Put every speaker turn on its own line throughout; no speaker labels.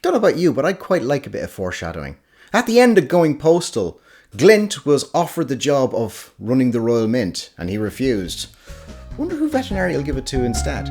Don't know about you, but I quite like a bit of foreshadowing. At the end of Going Postal, Glint was offered the job of running the Royal Mint, and he refused. Wonder who Veterinary will give it to instead.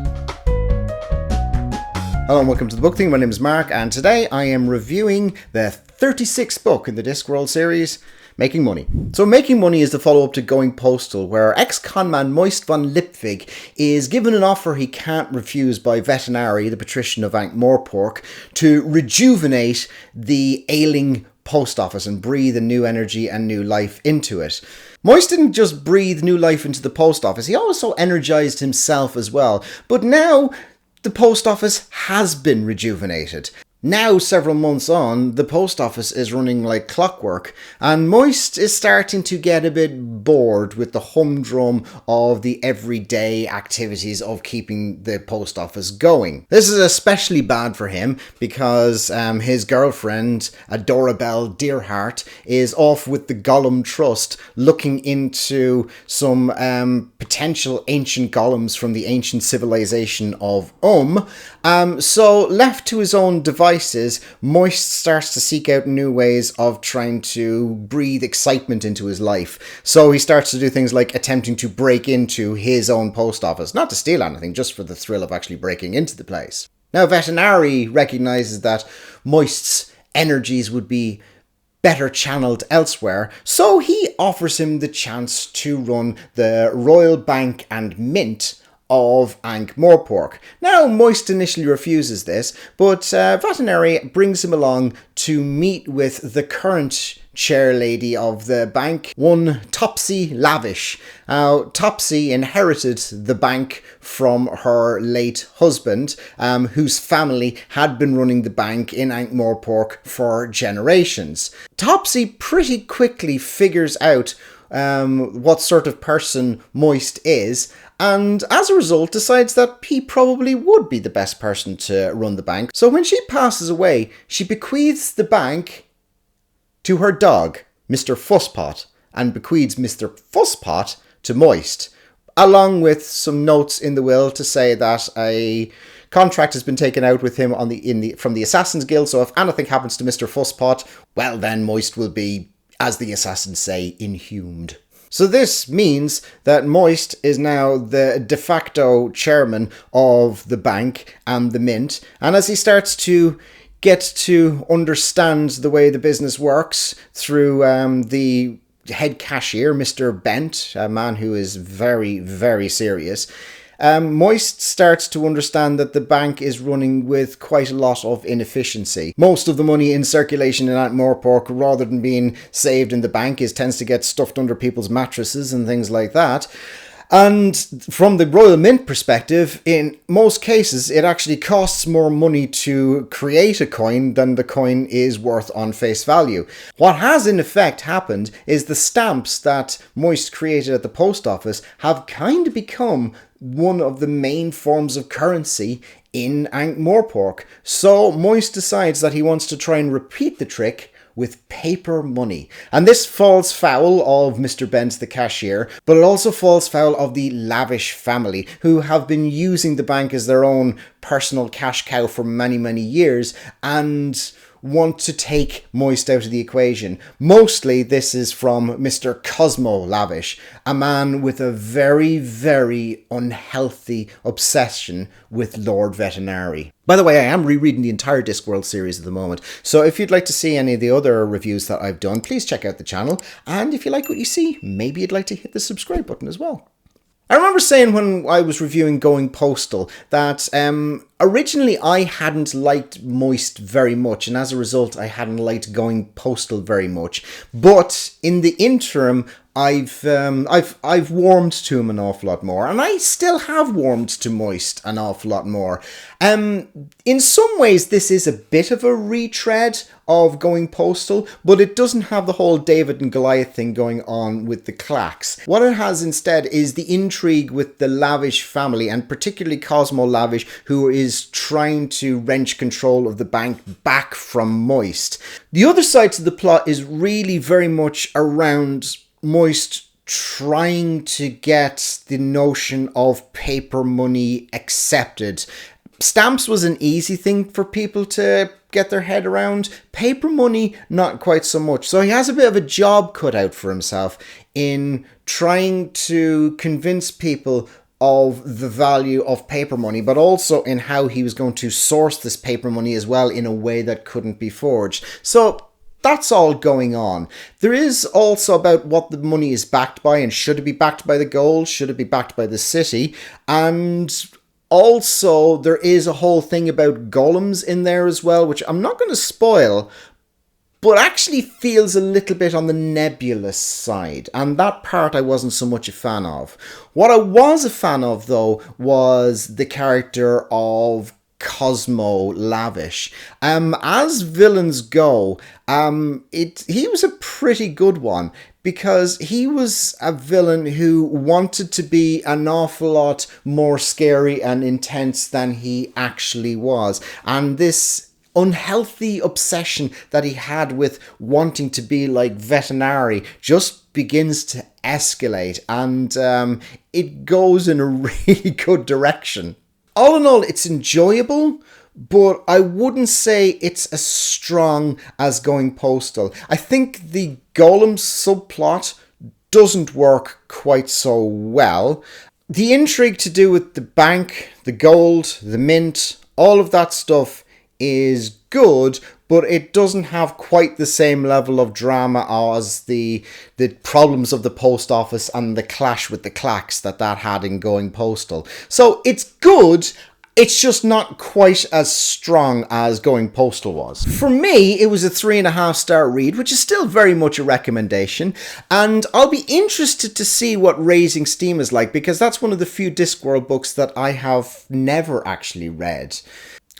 Hello and welcome to the Book Thing. My name is Mark, and today I am reviewing the 36th book in the Discworld series, Making Money. So Making Money is the follow-up to Going Postal, where ex-conman Moist von Lipwig is given an offer he can't refuse by Veterinary, the patrician of Ankh-Morpork, to rejuvenate the ailing post office and breathe a new energy and new life into it. Moist didn't just breathe new life into the post office, he also energized himself as well. But now the post office has been rejuvenated. Now, several months on, the post office is running like clockwork, and Moist is starting to get a bit bored with the humdrum of the everyday activities of keeping the post office going. This is especially bad for him because his girlfriend, Adorabelle Dearheart, is off with the Gollum Trust looking into some potential ancient golems from the ancient civilization of So left to his own devices, Moist starts to seek out new ways of trying to breathe excitement into his life. So he starts to do things like attempting to break into his own post office. Not to steal anything, just for the thrill of actually breaking into the place. Now, Veterinary recognizes that Moist's energies would be better channeled elsewhere, so he offers him the chance to run the Royal Bank and Mint of Ankh-Morpork. Now, Moist initially refuses this, but Veterinary brings him along to meet with the current chair lady of the bank, one Topsy Lavish. Now, Topsy inherited the bank from her late husband, whose family had been running the bank in Ankh-Morpork for generations. Topsy pretty quickly figures out what sort of person Moist is, and as a result decides that he probably would be the best person to run the bank. So when she passes away, she bequeaths the bank to her dog, Mr. Fusspot, and bequeaths Mr. Fusspot to Moist, along with some notes in the will to say that a contract has been taken out with him from the Assassin's Guild, so if anything happens to Mr. Fusspot, well then Moist will be, as the assassins say, inhumed. So this means that Moist is now the de facto chairman of the bank and the mint, and as he starts to get to understand the way the business works through the head cashier, Mr. Bent, a man who is very, very serious, Moist starts to understand that the bank is running with quite a lot of inefficiency. Most of the money in circulation in Ankh-Morpork, rather than being saved in the bank, tends to get stuffed under people's mattresses and things like that. And from the Royal Mint perspective, in most cases, it actually costs more money to create a coin than the coin is worth on face value. What has in effect happened is the stamps that Moist created at the post office have kind of become one of the main forms of currency in Ankh-Morpork. So Moist decides that he wants to try and repeat the trick with paper money. And this falls foul of Mr. Bent, the cashier, but it also falls foul of the Lavish family, who have been using the bank as their own personal cash cow for many, many years, and want to take Moist out of the equation. Mostly this is from Mr. Cosmo Lavish, a man with a very, very unhealthy obsession with Lord Veterinary. By the way, I am rereading the entire Discworld series at the moment, so if you'd like to see any of the other reviews that I've done, please check out the channel, and if you like what you see, maybe you'd like to hit the subscribe button as well. I remember saying when I was reviewing Going Postal that originally I hadn't liked Moist very much, and as a result I hadn't liked Going Postal very much. But in the interim, I've warmed to him an awful lot more, and I still have warmed to Moist an awful lot more. In some ways, this is a bit of a retread of Going Postal, but it doesn't have the whole David and Goliath thing going on with the clacks. What it has instead is the intrigue with the Lavish family, and particularly Cosmo Lavish, who is trying to wrench control of the bank back from Moist. The other side to the plot is really very much around Moist trying to get the notion of paper money accepted. Stamps was an easy thing for people to get their head around. Paper money, not quite so much. So he has a bit of a job cut out for himself in trying to convince people of the value of paper money, but also in how he was going to source this paper money as well in a way that couldn't be forged. So that's all going on. There is also about what the money is backed by, and should it be backed by the gold? Should it be backed by the city? And also, there is a whole thing about golems in there as well, which I'm not going to spoil, but actually feels a little bit on the nebulous side. And that part I wasn't so much a fan of. What I was a fan of, though, was the character of Cosmo Lavish. As villains go, he was a pretty good one, because he was a villain who wanted to be an awful lot more scary and intense than he actually was. And this unhealthy obsession that he had with wanting to be like Veterinary just begins to escalate, and it goes in a really good direction. All in all, it's enjoyable, but I wouldn't say it's as strong as Going Postal. I think the Golem subplot doesn't work quite so well. The intrigue to do with the bank, the gold, the mint, all of that stuff is good, but it doesn't have quite the same level of drama as the problems of the post office and the clash with the clacks that had in Going Postal. So it's good, it's just not quite as strong as Going Postal was. For me, it was a 3.5-star read, which is still very much a recommendation, and I'll be interested to see what Raising Steam is like, because that's one of the few Discworld books that I have never actually read.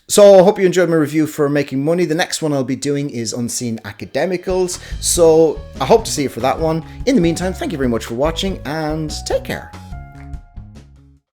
So I hope you enjoyed my review for Making Money. The next one I'll be doing is Unseen Academicals, so I hope to see you for that one. In the meantime, thank you very much for watching, and take care.